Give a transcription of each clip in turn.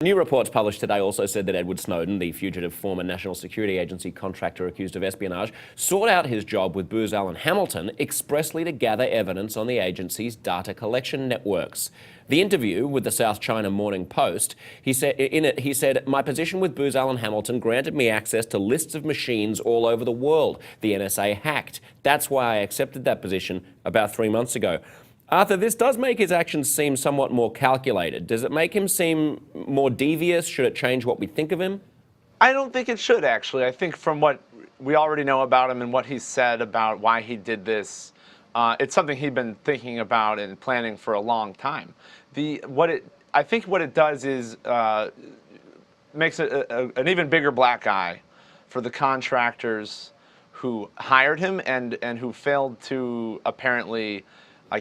New reports published today also said that Edward Snowden, the fugitive former National Security Agency contractor accused of espionage, sought out his job with Booz Allen Hamilton expressly to gather evidence on the agency's data collection networks. The interview with the South China Morning Post, he said, "My position with Booz Allen Hamilton granted me access to lists of machines all over the world the NSA hacked. That's why I accepted that position about 3 months ago." Arthur, this does make his actions seem somewhat more calculated. Does it make him seem more devious? Should it change what we think of him? I don't think it should, actually. I think from what we already know about him and what he said about why he did this, it's something he'd been thinking about and planning for a long time. I think what it does is makes an even bigger black eye for the contractors who hired him and who failed to apparently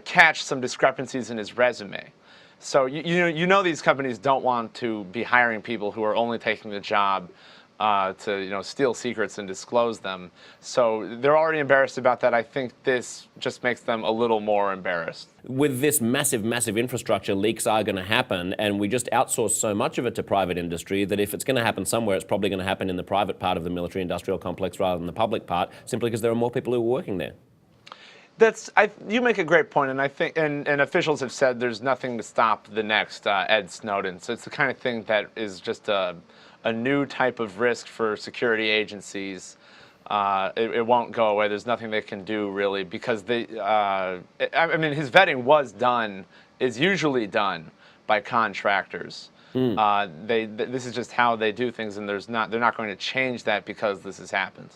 catch some discrepancies in his resume. So you know these companies don't want to be hiring people who are only taking the job to steal secrets and disclose them. So they're already embarrassed about that. I think this just makes them a little more embarrassed. With this massive infrastructure, leaks are going to happen, and we just outsource so much of it to private industry that if it's going to happen somewhere, it's probably going to happen in the private part of the military-industrial complex rather than the public part, simply because there are more people who are working there. You make a great point, and I think, and officials have said there's nothing to stop the next Ed Snowden. So it's the kind of thing that is just a new type of risk for security agencies. It won't go away. There's nothing they can do really because I mean, his vetting is usually done by contractors. This is just how they do things, and they're not going to change that because this has happened.